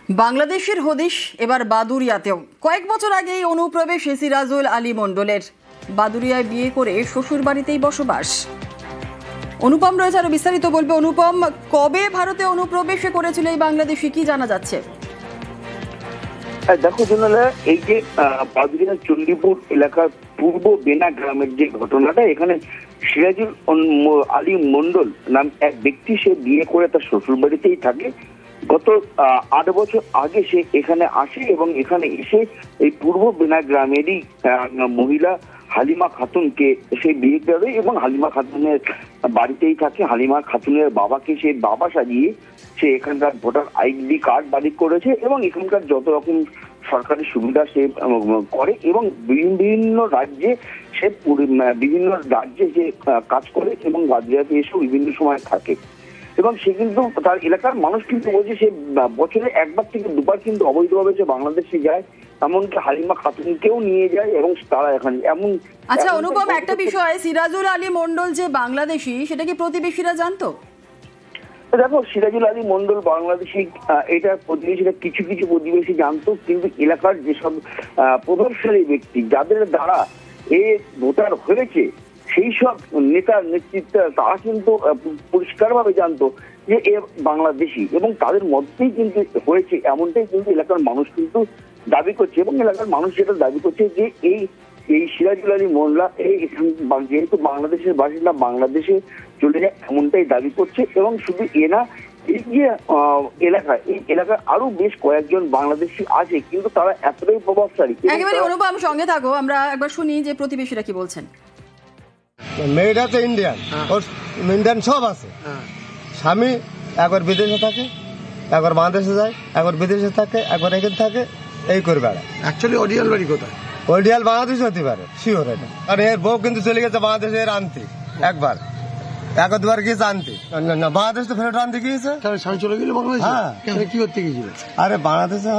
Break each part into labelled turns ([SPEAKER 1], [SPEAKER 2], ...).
[SPEAKER 1] বাংলাদেশের হদিশ এবার বাদুড়িয়াতেও। কয়েক বছর আগেই অনুপ্রবেশ সিরাজুল আলী মণ্ডলের। বাদুড়িয়ায় বিয়ে করে শ্বশুর বাড়িতেই বসবাস। অনুপম রয়েছে আরো বিস্তারিত বলবে। অনুপম, কবে ভারতে অনুপ্রবেশে করেছিল এই বাংলাদেশি, কি জানা যাচ্ছে?
[SPEAKER 2] দেখো জোনালা, এই যে বাদুড়িয়া চণ্ডীপুর এলাকার পূর্ব বেনা গ্রামের যে ঘটনাটা, এখানে সিরাজুল আলী মণ্ডল নাম এক ব্যক্তি, সে বিয়ে করে তার শ্বশুর বাড়িতেই থাকে। গত ৮ বছর আগে সে এখানে আসে এবং এখানে এসে এই পূর্ব বেনা গ্রামেরই মহিলা হালিমা খাতুনকে সে বিয়ে করে এবং হালিমা খাতুনের বাড়িতেই থাকে। হালিমা খাতুনের বাবাকে সে বাবা সাজিয়ে সে এখানকার ভোটার আইডি কার্ড বাতিল করেছে এবং এখানকার যত রকম সরকারি সুবিধা সে করে এবং বিভিন্ন রাজ্যে সে কাজ করে এবং বাদুড়িয়াতে এসেও বিভিন্ন সময় থাকে। এবং সে কিন্তু তার এলাকার মানুষ কিন্তু বলছে সে বছরে একবার থেকে দুবার কিন্তু অবৈধভাবে সে বাংলাদেশে যায়, এমনকি হালিমা খাতুনকেও নিয়ে যায় এবং তারা এখানে এমন।
[SPEAKER 1] আচ্ছা অনুপম, একটা বিষয়, সিরাজুল আলী মণ্ডল যে বাংলাদেশি, সেটা কি প্রতিবেশীরা জানতো?
[SPEAKER 2] দেখো, সিরাজুল আলী মণ্ডল বাংলাদেশি, এটা প্রতিবেশীরা কিছু কিছু প্রতিবেশী জানতো, কিন্তু এলাকার যেসব প্রভাবশালী ব্যক্তি যাদের দ্বারা এ ভোটার হয়েছে সেই সব নেতার নেতৃত্বে তারা কিন্তু পরিষ্কারভাবে জানতো যে এ বাংলাদেশি এবং তাদের মধ্যেই কিন্তু হয়েছে, এমনটাই কিন্তু এলাকার মানুষ কিন্তু দাবি করছে। এবং এলাকার মানুষ যেটা দাবি করছে যে এই সিরাজুল আলী মোল্লা যেহেতু বাংলাদেশের বাসিন্দা, বাংলাদেশে চলে যায় এমনটাই দাবি করছে। এবং শুধু এনা, এই যে এই এলাকায় আরো বেশ কয়েকজন বাংলাদেশি আছে, কিন্তু তারা এতটাই প্রভাবশালী।
[SPEAKER 1] একেবারে অনুপম, সঙ্গে থাকো, আমরা একবার শুনি যে প্রতিবেশীরা কি বলছেন।
[SPEAKER 3] মেয়েটা তো ইন্ডিয়ান, ওর ইন্ডিয়ান সব আছে। স্বামী একবার বিদেশে থাকে, একবার বাংলাদেশে যায়, একবার বিদেশে থাকে, একবার এখানে থাকে, এই করে বেড়ায়।
[SPEAKER 4] অ্যাকচুয়ালি অরিজিনাল বাড়ি কোথায়?
[SPEAKER 3] অরিজিনাল বাংলাদেশ হতে পারে, শিওর এটা। আর এর বউ কিন্তু চলে গেছে বাংলাদেশে এর আনতে, একবার দুবার গিয়েছে আনতে, বাংলাদেশ তো ফেরত আনতে গিয়েছে।
[SPEAKER 4] স্বামী চলে গেলে বাংলাদেশ?
[SPEAKER 3] হ্যাঁ।
[SPEAKER 4] কি করতে গিয়েছিল?
[SPEAKER 3] আরে বাংলাদেশে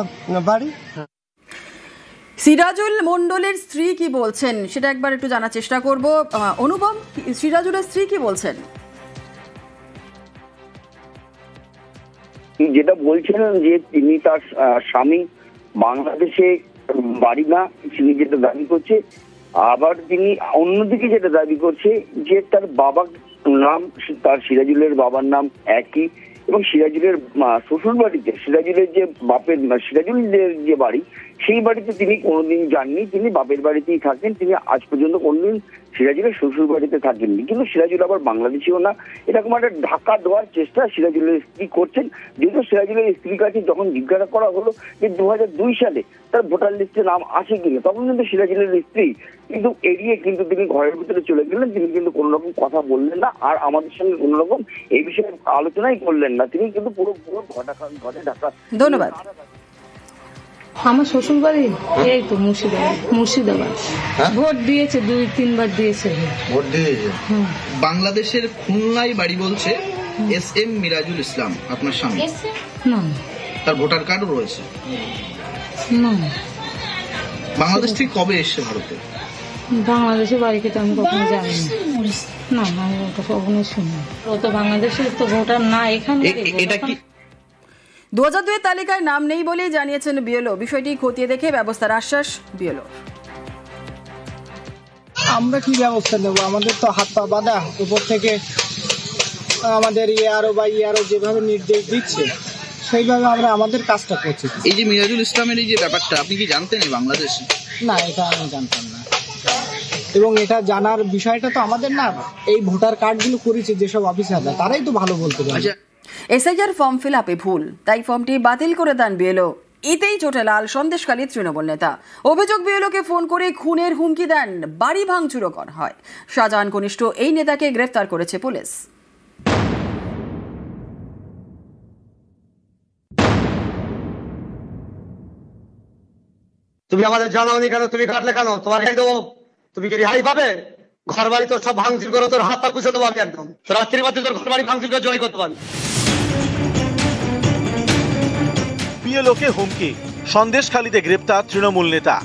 [SPEAKER 3] বাড়ি।
[SPEAKER 1] সিরাজুল মণ্ডলের স্ত্রী কি বলছেন সেটা একবার একটু জানার চেষ্টা করব। অনুপম, সিরাজুলের স্ত্রী কি বলছেন?
[SPEAKER 2] যেটা বলছিলেন যে তিনি তার স্বামী বাংলাদেশে বাড়ি না, তিনি যেটা দাবি করছে। আবার তিনি অন্যদিকে যেটা দাবি করছে যে তার বাবার নাম, তার সিরাজুলের বাবার নাম একই এবং সিরাজুলের শ্বশুর বাড়িতে সিরাজুলের যে সিরাজুলের যে বাড়ি, সেই বাড়িতে তিনি কোনোদিন যাননি, তিনি বাপের বাড়িতেই থাকেন। তিনি আজ পর্যন্ত কোনোদিন সিরাজুলের শ্বশুর বাড়িতে থাকেননি। কিন্তু সিরাজুল আবার বাংলাদেশিও না, এরকম একটা ঢাকা দেওয়ার চেষ্টা সিরাজুলের স্ত্রী করছেন। যেহেতু সিরাজুলের স্ত্রীর কাছে যখন জিজ্ঞাসা করা হলো যে 2002 সালে তার ভোটার লিস্টে নাম আছে কিনা, তখন কিন্তু সিরাজুলের স্ত্রী কিন্তু এড়িয়ে কিন্তু তিনি ঘরের ভিতরে চলে গেলেন। তিনি কিন্তু কোনো রকম কথা বললেন না, আর আমাদের সঙ্গে কোনো রকম এই বিষয়ে আলোচনাই করলেন না। তিনি কিন্তু পুরো ঘরে ঢাকা।
[SPEAKER 1] ধন্যবাদ।
[SPEAKER 5] আমার শ্বশুর বাড়ি এই তো মুর্শিদাবাদ। ভোট দিয়েছে, 2-3 বার দিয়েছে।
[SPEAKER 4] ভোট দিয়েছে
[SPEAKER 6] বাংলাদেশের খুলনায় বাড়ি বলছে SM মিরাজুল ইসলাম, আপনার স্বামী।
[SPEAKER 5] না,
[SPEAKER 6] তার ভোটার কার্ডও রয়েছে।
[SPEAKER 5] না,
[SPEAKER 6] বাংলাদেশ থেকে কবে এসছে ভারতে?
[SPEAKER 5] বাংলাদেশে বাড়িতে তো আমি কখনো যাইনি। না, আমি ওটা কখনো শুনি। ও তো বাংলাদেশের তো ভোটার না এখানে।
[SPEAKER 6] এটা কি
[SPEAKER 1] 2002 এর তালিকায় নাম নেই বলেই জানিয়েছেন বিএলও। বিষয়টি খতিয়ে দেখে ব্যবস্থার আশ্বাস বিএলও।
[SPEAKER 7] আমরা কি ব্যবস্থা নেব? আমাদের তো হাত পা বাঁধা, উপর থেকে আমাদের ইয়ারও যেভাবে নির্দেশ দিচ্ছে সেইভাবে আমরা আমাদের কাজটা করছি।
[SPEAKER 6] এই যে মিরাজুল ইসলামের এই যে ব্যাপারটা, আপনি কি জানতেন এই বাংলাদেশে?
[SPEAKER 7] না, এটা আমি জানতাম না। এবং এটা জানার বিষয়টা তো আমাদের না, এই ভোটার কার্ডগুলো করেছে যেসব অফিসাররা, তারাই তো ভালো বলতে পারে।
[SPEAKER 1] এসআইআর ফর্ম ফিল আপে ভুল, তাই ফর্মটি বাতিল করে দেন বিএলও। এতেই চোটে লাল সন্দেশখালী তৃণমূল নেতা। অভিযোগ, বিএলওকে ফোন করে খুনের হুমকি দেন, বাড়ি ভাঙচুরও করা হয়। শাহজাহান ঘনিষ্ঠ এই নেতাকে গ্রেফতার করেছে পুলিশ।
[SPEAKER 3] তুমি আমাদের জানাওনি কেন? তুমি কাটলে কেন? তোমার গাড়ি দেবো, তুমি কি রেহাই পাবে? ঘর বাড়ি তোর সব ভাঙচুর করে তোর হাত পা কুচে দেবো আমি একদম। রাত্রির মধ্যে তোর ঘর বাড়ি ভাঙচুর করে জয় করতে পারবি।
[SPEAKER 8] বিএলওকে হুমকি, সন্দেশখালীতে গ্রেপ্তার তৃণমূল নেতা।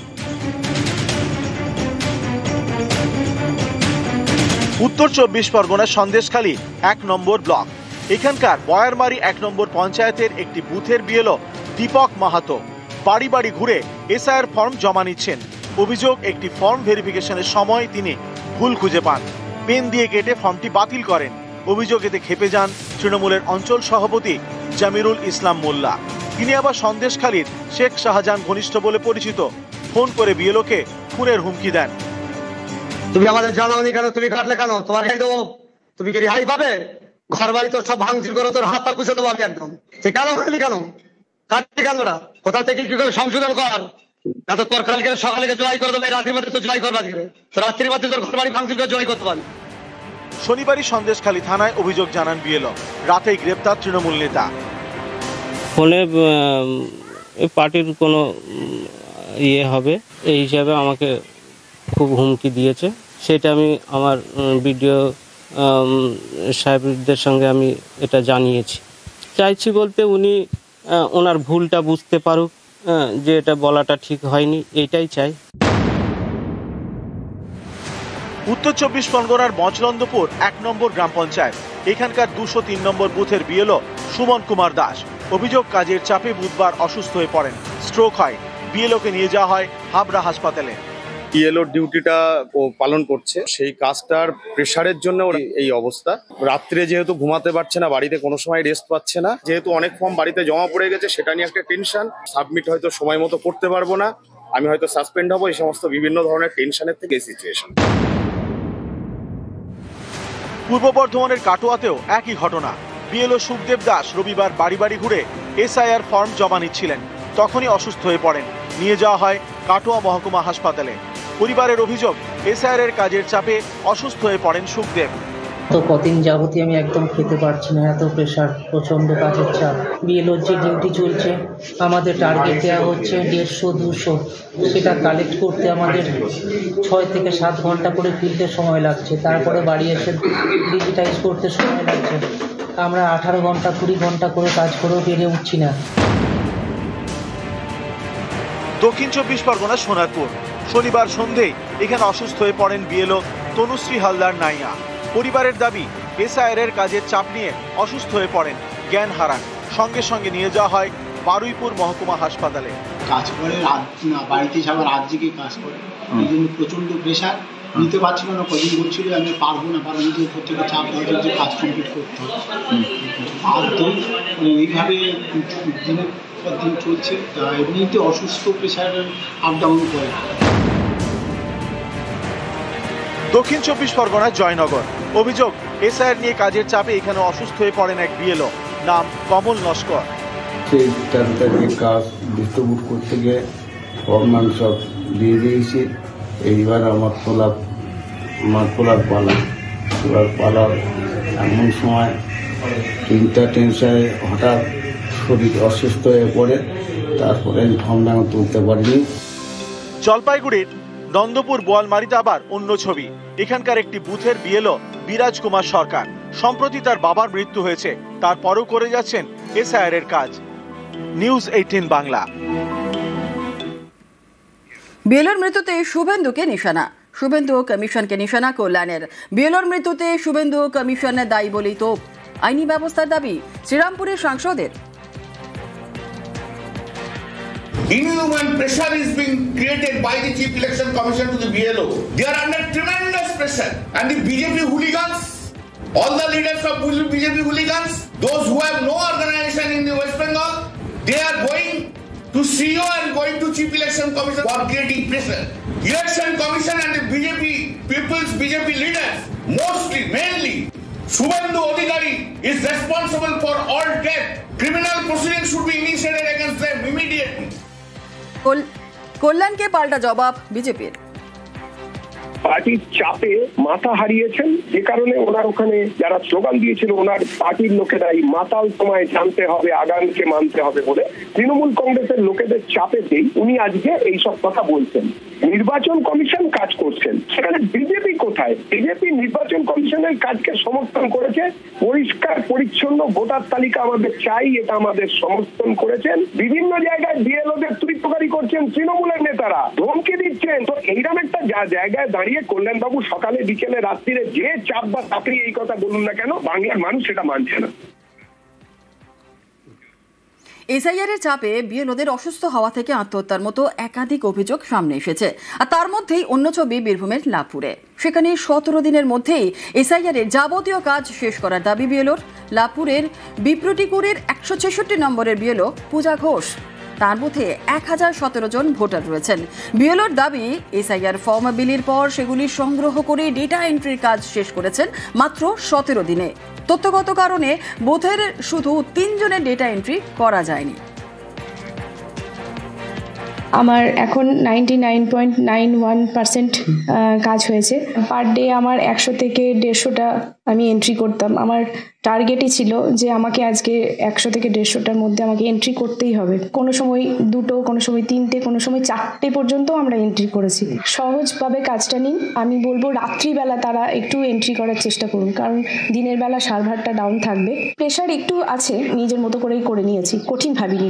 [SPEAKER 8] উত্তর 24 পরগনার সন্দেশখালী 1 নম্বর ব্লক, এখানকার বয়ারমারি 1 নম্বর পঞ্চায়েতের একটি বুথের বিএলও দীপক মাহাতো বাড়ি বাড়ি ঘুরে এসআইআর ফর্ম জমা নিচ্ছেন। অভিযোগ, একটি ফর্ম ভেরিফিকেশনের সময় তিনি ভুল খুঁজে পান, পেন দিয়ে কেটে ফর্মটি বাতিল করেন। অভিযোগ, এতে ক্ষেপে যান তৃণমূলের অঞ্চল সভাপতি জামিরুল ইসলাম মোল্লা। তিনি আবার সন্দেশখালীর শেখ শাহজাহান ঘনিষ্ঠ বলে পরিচিত। ফোন করে বিএলওকে খুনের হুমকি দেন।
[SPEAKER 9] তুমি আমাদের জানাওনি কেন? তুমি কাটলে কেন? তোমার খাই দেবো? তুমি কি রেহাই পাবে? ঘর বাড়ি তোর সব ভাঙচুর করে তোর হাত পা কুচে দেবো আমি একদম। সে কেন করলি কেন? কাটলি কেন? ওরা কোথা থেকে কি করে সংশোধন কর, না তো তোর কালকে সকালে জয় করে দেবে, রাত্রির মধ্যে তো জয় করবা, তো রাত্রির মধ্যে তোর ঘর বাড়ি ভাঙচুর করে জয় করতে পারবি।
[SPEAKER 8] শনিবারই সন্দেশখালী থানায় অভিযোগ জানান বিএলও। রাতেই গ্রেপ্তার তৃণমূল নেতা।
[SPEAKER 10] ফোনে পার্টির কোনো ইয়ে হবে এই হিসাবে আমাকে খুব হুমকি দিয়েছে। সেটা আমি আমার বিডিও সাহেবদের সঙ্গে আমি এটা জানিয়েছি। চাইছি বলতে উনি ওনার ভুলটা বুঝতে পারুক, যে এটা বলাটা ঠিক হয়নি, এইটাই চাই।
[SPEAKER 8] উত্তর 24 পরগনার মচরন্দপুর 1 নম্বর গ্রাম পঞ্চায়েত, এখানকার 203 নম্বর বুথের বিএলও সুমন কুমার দাস। অভিযোগ, কাজের চাপে বুধবার অসুস্থ হয়ে পড়েন, স্ট্রোক হয়। বিএলওকে নিয়ে যাওয়া হয় হাবড়া হাসপাতালে।
[SPEAKER 11] বিএলওর ডিউটিটা ও পালন করছে, সেই কাজটার প্রেশারের জন্য এই অবস্থা। রাত্রে যেহেতু ঘুমাতে পারছে না, বাড়িতে কোনো সময় রেস্ট পাচ্ছে না, যেহেতু অনেক ফর্ম বাড়িতে জমা পড়ে গেছে, সেটা নিয়ে একটা টেনশন। সাবমিট হয়তো সময় মতো করতে পারবো না, আমি হয়তো সাসপেন্ড হবো, এই সমস্ত বিভিন্ন ধরনের টেনশনের থেকে এই সিচুয়েশন।
[SPEAKER 8] পূর্ব বর্ধমানের কাটোয়াতেও একই ঘটনা। বিএলও সুখদেব দাস রবিবার বাড়ি বাড়ি ঘুরে এসআইআর ফর্ম জমা নিচ্ছিলেন, তখনই অসুস্থ হয়ে পড়েন। নিয়ে যাওয়া হয় কাটোয়া মহকুমা হাসপাতালে। পরিবারের অভিযোগ, এসআইআর এর কাজের চাপে অসুস্থ হয়ে পড়েন সুখদেব।
[SPEAKER 12] তো কদিন যাবতীয় আমি একদম খেতে পারছি না, এত প্রেশার, প্রচন্ড কাজের চাপ। বিএলওর যে ডিউটি চলছে, আমাদের টার্গেট দেওয়া হচ্ছে 150-200, সেটা কালেক্ট করতে আমাদের 6 থেকে 7 ঘন্টা করে ফিরতে সময় লাগছে। তারপরে বাড়ি এসে ডিজিটাইজ করতে সময় লাগছে। আমরা 18 ঘন্টা 20 ঘন্টা করে কাজ করেও পেরে উঠছি না।
[SPEAKER 8] দক্ষিণ 24 পরগনা সোনারপুর, শনিবার সন্ধেয় এখানে অসুস্থ হয়ে পড়েন বিএলও তনুশ্রী হালদার নাইয়া। পরিবারের দাবি, এসআইআর এর কাজের চাপ নিয়ে অসুস্থ হয়ে পড়েন, জ্ঞান হারান। সঙ্গে সঙ্গে নিয়ে যাওয়া হয় বারুইপুর মহকুমা হাসপাতালে।
[SPEAKER 13] কাজ করে বাড়িতে আবার রাত জেগে কাজ করে, এই জন্য প্রচন্ড প্রেশার নিতে পারছিল না। কদিন বলছিল আমি পারবো না, কারণ নিজের উপর থেকে চাপ দেওয়া যে কাজ কমপ্লিট করতে হবে। আর এইভাবে দিনের পর দিন চলছে। এমনিতে অসুস্থ, প্রেশার আপ ডাউন করে।
[SPEAKER 8] দক্ষিণ 24 পরগনার জয়নগর, অভিযোগ, এসআইআর নিয়ে কাজের চাপে এখানে অসুস্থ হয়ে পড়েন এক বিএলও, নাম কমল নস্কর।
[SPEAKER 14] সেই তাড়াতাড়ি কাজ ডিস্ট্রিবিউট করতে গিয়ে ফর্ম সব দিয়ে দিয়েছি। এইবার আমার তোলার পালা এমন সময় চিন্তা টেনশনে হঠাৎ শরীর অসুস্থ হয়ে পড়ে, তারপরে ফর্মটা আমি তুলতে পারিনি।
[SPEAKER 8] জলপাইগুড়ির নন্দপুর বোয়ালমারিতে আবার অন্য ছবি। এখানকার একটি বুথের বিএলও বিরাজ কুমার সরকার। সম্প্রতি তার বাবার মৃত্যু হয়েছে, তারপরও করে যাচ্ছেন এসআইআর এর কাজ। নিউজ 18 বাংলা।
[SPEAKER 1] বিএলওর মৃত্যুতে শুভেন্দুকে নিশানা, শুভেন্দু কমিশনকে নিশানা কল্যাণের। বিএলওর মৃত্যুতে শুভেন্দু কমিশন দায়ী বলেই তো আইনি ব্যবস্থার দাবি শ্রীরামপুরের সাংসদের।
[SPEAKER 15] Inhuman pressure is being created by the Chief Election Commission to the BLO. They are under tremendous pressure. And the BJP hooligans, all the leaders of BJP hooligans, those who have no organization in the West Bengal, they are going to CEO and going to Chief Election Commission for creating pressure. Election Commission and the BJP leaders, mainly, Shubhendu Adhikari is responsible for all death. Criminal proceedings should be initiated against them immediately.
[SPEAKER 1] কল্যাণকে পাল্টা জবাব বিজেপির।
[SPEAKER 16] পার্টির চাপে মাথা হারিয়েছেন, যে কারণে ওনার ওখানে যারা স্লোগান দিয়েছিল ওনার পার্টির লোকেরাই মাতাল তোমায় জানতে হবে, আগামীকে মানতে হবে বলে, তৃণমূল কংগ্রেসের লোকেদের চাপেতেই উনি আজকে এইসব কথা বলছেন। নির্বাচন কমিশন কাজ করছেন, সেখানে বিজেপি কোথায়? বিজেপি নির্বাচন কমিশনের কাজকে সমর্থন করেছে। পরিষ্কার পরিচ্ছন্ন ভোটার তালিকা আমাদের চাই, এটা আমাদের সমর্থন করেছেন। বিভিন্ন জায়গায় বিএলওদের তুরিতকারী করছেন তৃণমূলের নেতারা, ধমকি দিচ্ছেন। তো এইরকম একটা জায়গায় দাঁড়িয়ে কল্যাণবাবু সকালে বিকেলে রাত্রিরে যে চাপ বা চাকরি এই কথা বলুন না কেন, বাংলার মানুষ সেটা মানছে না।
[SPEAKER 1] এসআইআর এর চাপে বিএলওদের অসুস্থ হওয়া থেকে আত্মহত্যার মতো একাধিক অভিযোগ সামনে এসেছে। আর তার মধ্যেই অন্য ছবি বীরভূমের লাভপুরে। সেখানে 17 দিনের মধ্যেই এসআইআর এর যাবতীয় কাজ শেষ করার দাবি বিএলওর। লাভপুরের বিপ্রটিকুরের 166 নম্বরের বিএলও পূজা ঘোষ, তার মধ্যে 1017 জন ভোটার রয়েছেন। বিএলওর দাবি, এসআইআর ফর্ম বিলির পর সেগুলি সংগ্রহ করে ডেটা এন্ট্রির কাজ শেষ করেছেন মাত্র 17 দিনে। তথ্যগত কারণে বুথের শুধু 3 জনের ডেটা এন্ট্রি করা যায়নি।
[SPEAKER 17] আমার এখন 99.91% কাজ হয়েছে। পার ডে আমার 100 থেকে 150টা আমি এন্ট্রি করতাম। আমার টার্গেটই ছিল যে আমাকে আজকে 100 থেকে 150টার মধ্যে আমাকে এন্ট্রি করতেই হবে। কোনো সময় 2টো, কোনো সময় 3টে, কোনো সময় 4টে পর্যন্ত আমরা এন্ট্রি করেছি। সহজভাবে কাজটা নিন। আমি বলবো রাত্রিবেলা তারা একটু এন্ট্রি করার চেষ্টা করুন, কারণ দিনের বেলা সার্ভারটা ডাউন থাকবে। প্রেশার একটু আছে, নিজের মতো করেই করে নিয়েছি, কঠিন ভাবিনি।